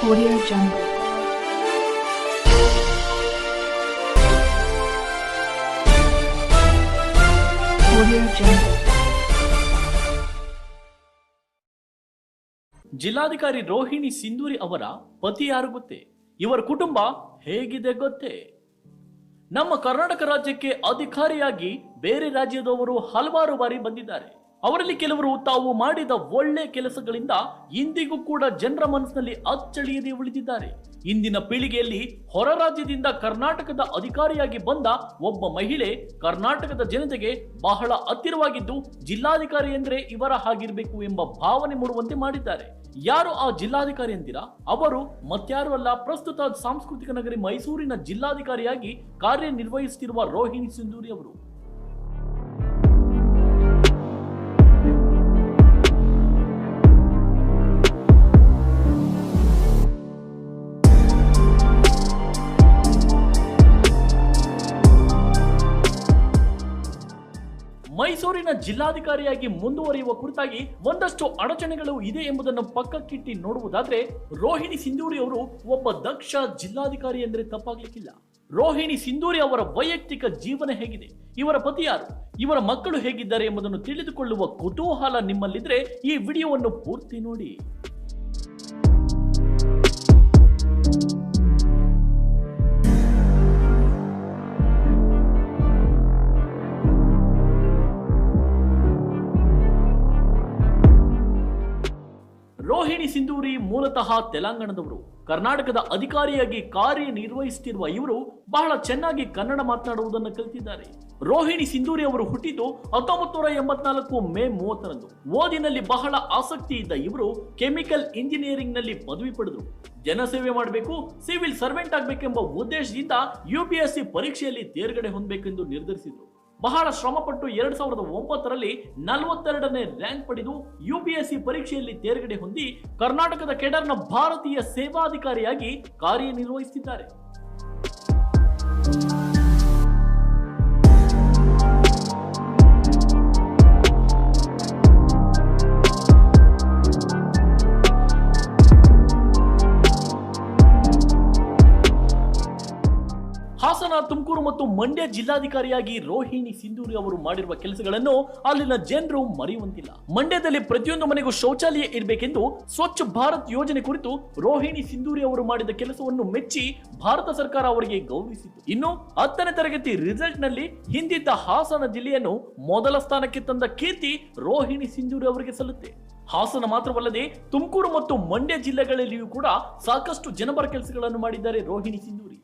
Audio Jungle. Audio Jungle. ಜಿಲ್ಲಾಧಿಕಾರಿ ರೋಹಿಣಿ ಸಿಂಧೂರಿ ಅವರ ಪತಿ ಯಾರು ಗೊತ್ತೇ? ಇವರ ಕುಟುಂಬ ಹೇಗಿದೆ ಗೊತ್ತೇ? ನಮ್ಮ ಕರ್ನಾಟಕ ರಾಜ್ಯಕ್ಕೆ ಅಧಿಕಾರಿಯಾಗಿ ಬೇರೆ ರಾಜ್ಯದವರು ಹಲವಾರು ಬಾರಿ ಬಂದಿದ್ದಾರೆ. ಅವರಲ್ಲಿ ಕೆಲವರು ತಾವು ಮಾಡಿದ ಒಳ್ಳೆ ಕೆಲಸಗಳಿಂದ ಇಂದಿಗೂ ಕೂಡ ಜನರ ಮನಸ್ಸಿನಲ್ಲಿ ಅಚ್ಚಳಿಯದೆ ಉಳಿದಿದ್ದಾರೆ. ಇಂದಿನ ಪೀಳಿಗೆಯಲ್ಲಿ ಹೊರ ರಾಜ್ಯದಿಂದ ಕರ್ನಾಟಕದ ಅಧಿಕಾರಿಯಾಗಿ ಬಂದ ಒಬ್ಬ ಮಹಿಳೆ ಕರ್ನಾಟಕದ ಜನತೆಗೆ ಬಹಳ ಹತ್ತಿರವಾಗಿದ್ದು, ಜಿಲ್ಲಾಧಿಕಾರಿ ಎಂದ್ರೆ ಇವರ ಹಾಗಿರ್ಬೇಕು ಎಂಬ ಭಾವನೆ ಮೂಡುವಂತೆ ಮಾಡಿದ್ದಾರೆ. ಯಾರು ಆ ಜಿಲ್ಲಾಧಿಕಾರಿ ಅಂತೀರಾ? ಅವರು ಮತ್ಯಾರು ಅಲ್ಲ, ಪ್ರಸ್ತುತ ಸಾಂಸ್ಕೃತಿಕ ನಗರಿ ಮೈಸೂರಿನ ಜಿಲ್ಲಾಧಿಕಾರಿಯಾಗಿ ಕಾರ್ಯನಿರ್ವಹಿಸುತ್ತಿರುವ ರೋಹಿಣಿ ಸಿಂಧೂರಿ ಅವರು. ಮೈಸೂರಿನ ಜಿಲ್ಲಾಧಿಕಾರಿಯಾಗಿ ಮುಂದುವರಿಯುವ ಕುರಿತಾಗಿ ಒಂದಷ್ಟು ಅಡಚಣೆಗಳು ಇದೆ ಎಂಬುದನ್ನು ಪಕ್ಕಕ್ಕಿಟ್ಟಿ ನೋಡುವುದಾದ್ರೆ, ರೋಹಿಣಿ ಸಿಂಧೂರಿ ಅವರು ಒಬ್ಬ ದಕ್ಷ ಜಿಲ್ಲಾಧಿಕಾರಿ ಎಂದರೆ ತಪ್ಪಾಗ್ಲಿಕ್ಕಿಲ್ಲ. ರೋಹಿಣಿ ಸಿಂಧೂರಿ ಅವರ ವೈಯಕ್ತಿಕ ಜೀವನ ಹೇಗಿದೆ, ಇವರ ಪತಿ ಯಾರು, ಇವರ ಮಕ್ಕಳು ಹೇಗಿದ್ದಾರೆ ಎಂಬುದನ್ನು ತಿಳಿದುಕೊಳ್ಳುವ ಕುತೂಹಲ ನಿಮ್ಮಲ್ಲಿದ್ರೆ ಈ ವಿಡಿಯೋವನ್ನು ಪೂರ್ತಿ ನೋಡಿ. ರೋಹಿಣಿ ಸಿಂಧೂರಿ ಮೂಲತಃ ತೆಲಂಗಾಣದವರು. ಕರ್ನಾಟಕದ ಅಧಿಕಾರಿಯಾಗಿ ಕಾರ್ಯನಿರ್ವಹಿಸುತ್ತಿರುವ ಇವರು ಬಹಳ ಚೆನ್ನಾಗಿ ಕನ್ನಡ ಮಾತನಾಡುವುದನ್ನು ಕಲಿತಿದ್ದಾರೆ. ರೋಹಿಣಿ ಸಿಂಧೂರಿ ಅವರು ಹುಟ್ಟಿದ್ದು 1984 ಮೇ 30ರಂದು. ಓದಿನಲ್ಲಿ ಬಹಳ ಆಸಕ್ತಿ ಇದ್ದ ಇವರು ಕೆಮಿಕಲ್ ಇಂಜಿನಿಯರಿಂಗ್ ನಲ್ಲಿ ಪದವಿ ಪಡೆದರು. ಜನಸೇವೆ ಮಾಡಬೇಕು, ಸಿವಿಲ್ ಸರ್ವೆಂಟ್ ಆಗಬೇಕೆಂಬ ಉದ್ದೇಶದಿಂದ UPSC ಪರೀಕ್ಷೆಯಲ್ಲಿ ತೇರ್ಗಡೆ ಹೊಂದಬೇಕೆಂದು ನಿರ್ಧರಿಸಿದರು. ಬಹಳ ಶ್ರಮಪಟ್ಟು 2009ರಲ್ಲಿ 42ನೇ ರ್ಯಾಂಕ್ ಪಡೆದು UPSC ಪರೀಕ್ಷೆಯಲ್ಲಿ ತೇರ್ಗಡೆ ಹೊಂದಿ ಕರ್ನಾಟಕದ ಕೆಡರ್ನ ಭಾರತೀಯ ಸೇವಾಧಿಕಾರಿಯಾಗಿ ಕಾರ್ಯನಿರ್ವಹಿಸುತ್ತಿದ್ದಾರೆ. ಹಾಸನ, ತುಮಕೂರು ಮತ್ತು ಮಂಡ್ಯ ಜಿಲ್ಲಾಧಿಕಾರಿಯಾಗಿ ರೋಹಿಣಿ ಸಿಂಧೂರಿ ಅವರು ಮಾಡಿರುವ ಕೆಲಸಗಳನ್ನು ಅಲ್ಲಿನ ಜನರು ಮರೆಯುವಂತಿಲ್ಲ. ಮಂಡ್ಯದಲ್ಲಿ ಪ್ರತಿಯೊಂದು ಮನೆಗೂ ಶೌಚಾಲಯ ಇರಬೇಕೆಂದು ಸ್ವಚ್ಛ ಭಾರತ್ ಯೋಜನೆ ಕುರಿತು ರೋಹಿಣಿ ಸಿಂಧೂರಿ ಅವರು ಮಾಡಿದ ಕೆಲಸವನ್ನು ಮೆಚ್ಚಿ ಭಾರತ ಸರ್ಕಾರ ಅವರಿಗೆ ಗೌರವಿಸಿತು. ಇನ್ನು 10ನೇ ತರಗತಿ ರಿಸಲ್ಟ್ ನಲ್ಲಿ ಹಿಂದಿದ್ದ ಹಾಸನ ಜಿಲ್ಲೆಯನ್ನು ಮೊದಲ ಸ್ಥಾನಕ್ಕೆ ತಂದ ಕೀರ್ತಿ ರೋಹಿಣಿ ಸಿಂಧೂರಿ ಅವರಿಗೆ ಸಲ್ಲುತ್ತೆ. ಹಾಸನ ಮಾತ್ರವಲ್ಲದೆ ತುಮಕೂರು ಮತ್ತು ಮಂಡ್ಯ ಜಿಲ್ಲೆಗಳಲ್ಲಿಯೂ ಕೂಡ ಸಾಕಷ್ಟು ಜನಪರ ಕೆಲಸಗಳನ್ನು ಮಾಡಿದ್ದಾರೆ ರೋಹಿಣಿ ಸಿಂಧೂರಿ.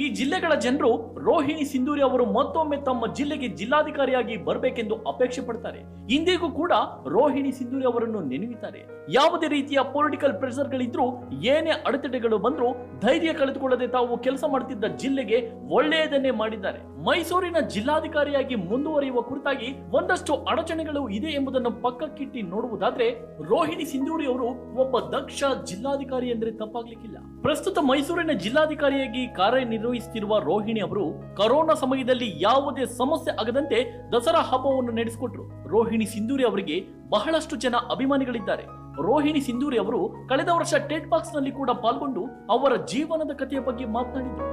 ಈ ಜಿಲ್ಲೆಗಳ ಜನರು ರೋಹಿಣಿ ಸಿಂಧೂರಿ ಅವರು ಮತ್ತೊಮ್ಮೆ ತಮ್ಮ ಜಿಲ್ಲೆಗೆ ಜಿಲ್ಲಾಧಿಕಾರಿಯಾಗಿ ಬರಬೇಕೆಂದು ಅಪೇಕ್ಷೆ ಪಡ್ತಾರೆ. ಇಂದಿಗೂ ಕೂಡ ರೋಹಿಣಿ ಸಿಂಧೂರಿ ಅವರನ್ನು ನೆನೆಯುತ್ತಾರೆ. ಯಾವುದೇ ರೀತಿಯ ಪೊಲಿಟಿಕಲ್ ಪ್ರೆಷರ್ ಗಳಿದ್ರೂ, ಏನೇ ಅಡೆತಡೆಗಳು ಬಂದರೂ ಧೈರ್ಯ ಕಳೆದುಕೊಳ್ಳದೆ ತಾವು ಕೆಲಸ ಮಾಡುತ್ತಿದ್ದ ಜಿಲ್ಲೆಗೆ ಒಳ್ಳೆಯದನ್ನೇ ಮಾಡಿದ್ದಾರೆ. ಮೈಸೂರಿನ ಜಿಲ್ಲಾಧಿಕಾರಿಯಾಗಿ ಮುಂದುವರಿಯುವ ಕುರಿತಾಗಿ ಒಂದಷ್ಟು ಅಡಚಣೆಗಳು ಇದೆ ಎಂಬುದನ್ನು ಪಕ್ಕಕ್ಕಿಟ್ಟಿ ನೋಡುವುದಾದ್ರೆ, ರೋಹಿಣಿ ಸಿಂಧೂರಿ ಅವರು ಒಬ್ಬ ದಕ್ಷ ಜಿಲ್ಲಾಧಿಕಾರಿ ಎಂದರೆ ತಪ್ಪಾಗ್ಲಿಕ್ಕಿಲ್ಲ. ಪ್ರಸ್ತುತ ಮೈಸೂರಿನ ಜಿಲ್ಲಾಧಿಕಾರಿಯಾಗಿ ಕಾರ್ಯನಿರ್ವಹಿಸುತ್ತಿರುವ ರೋಹಿಣಿ ಅವರು ಕೊರೋನಾ ಸಮಯದಲ್ಲಿ ಯಾವುದೇ ಸಮಸ್ಯೆ ಆಗದಂತೆ ದಸರಾ ಹಬ್ಬವನ್ನು ನಡೆಸಿಕೊಟ್ರು. ರೋಹಿಣಿ ಸಿಂಧೂರಿ ಅವರಿಗೆ ಬಹಳಷ್ಟು ಜನ ಅಭಿಮಾನಿಗಳಿದ್ದಾರೆ. ರೋಹಿಣಿ ಸಿಂಧೂರಿ ಅವರು ಕಳೆದ ವರ್ಷ ಟೆಡ್ ಬಾಕ್ಸ್ ನಲ್ಲಿ ಕೂಡ ಪಾಲ್ಗೊಂಡು ಅವರ ಜೀವನದ ಕಥೆಯ ಬಗ್ಗೆ ಮಾತನಾಡಿದರು.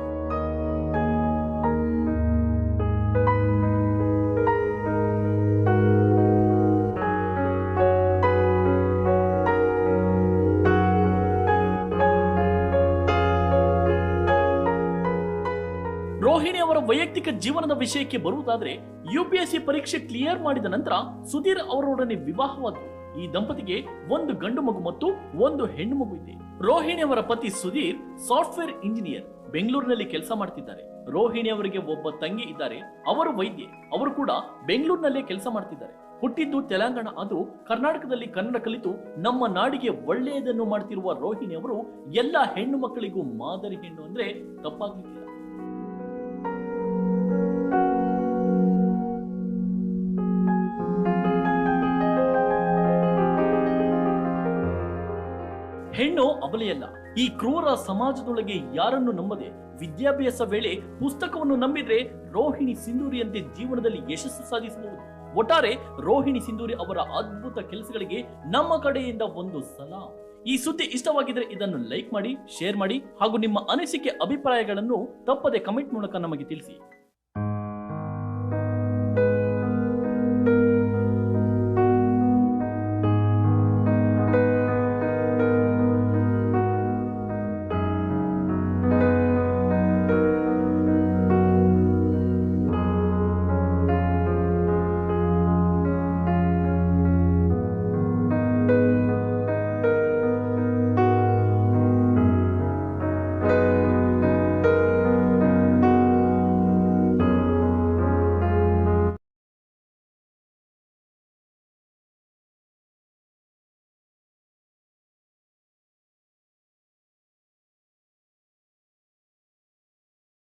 ರೋಹಿಣಿ ಅವರ ವೈಯಕ್ತಿಕ ಜೀವನದ ವಿಷಯಕ್ಕೆ ಬರುವುದಾದ್ರೆ, UPSC ಪರೀಕ್ಷೆ ಕ್ಲಿಯರ್ ಮಾಡಿದ ನಂತರ ಸುಧೀರ್ ಅವರೊಡನೆ ವಿವಾಹವಾದರು. ಈ ದಂಪತಿಗೆ ಒಂದು ಗಂಡು ಮಗು ಮತ್ತು ಒಂದು ಹೆಣ್ಣು ಮಗು ಇದೆ. ರೋಹಿಣಿ ಅವರ ಪತಿ ಸುಧೀರ್ ಸಾಫ್ಟ್ವೇರ್ ಇಂಜಿನಿಯರ್, ಬೆಂಗಳೂರಿನಲ್ಲಿ ಕೆಲಸ ಮಾಡ್ತಿದ್ದಾರೆ. ರೋಹಿಣಿ ಅವರಿಗೆ ಒಬ್ಬ ತಂಗಿ ಇದ್ದಾರೆ, ಅವರು ವೈದ್ಯೆ. ಅವರು ಕೂಡ ಬೆಂಗಳೂರಿನಲ್ಲೇ ಕೆಲಸ ಮಾಡ್ತಿದ್ದಾರೆ. ಹುಟ್ಟಿದ್ದು ತೆಲಂಗಾಣ ಆದರೂ ಕರ್ನಾಟಕದಲ್ಲಿ ಕನ್ನಡ ಕಲಿತು ನಮ್ಮ ನಾಡಿಗೆ ಒಳ್ಳೆಯದನ್ನು ಮಾಡ್ತಿರುವ ರೋಹಿಣಿ ಅವರು ಎಲ್ಲ ಹೆಣ್ಣು ಮಕ್ಕಳಿಗೂ ಮಾದರಿ ಹೆಣ್ಣು ಅಂದ್ರೆ ತಪ್ಪಾಗಲಿಕ್ಕಿಲ್ಲ. ಹೆಣ್ಣು ಅಬಲೆಯಲ್ಲ, ಈ ಕ್ರೂರ ಸಮಾಜದೊಳಗೆ ಯಾರನ್ನು ನಂಬದೆ ವಿದ್ಯಾಭ್ಯಾಸ ವೇಳೆ ಪುಸ್ತಕವನ್ನು ನಂಬಿದ್ರೆ ರೋಹಿಣಿ ಸಿಂಧೂರಿಯಂತೆ ಜೀವನದಲ್ಲಿ ಯಶಸ್ಸು ಸಾಧಿಸಬಹುದು. ಒಟ್ಟಾರೆ ರೋಹಿಣಿ ಸಿಂಧೂರಿ ಅವರ ಅದ್ಭುತ ಕೆಲಸಗಳಿಗೆ ನಮ್ಮ ಕಡೆಯಿಂದ ಒಂದು ಸಲಾಂ. ಈ ಸುದ್ದಿ ಇಷ್ಟವಾಗಿದ್ರೆ ಇದನ್ನು ಲೈಕ್ ಮಾಡಿ, ಶೇರ್ ಮಾಡಿ ಹಾಗೂ ನಿಮ್ಮ ಅನಿಸಿಕೆ ಅಭಿಪ್ರಾಯಗಳನ್ನು ತಪ್ಪದೆ ಕಮೆಂಟ್ ಮೂಲಕ ನಮಗೆ ತಿಳಿಸಿ.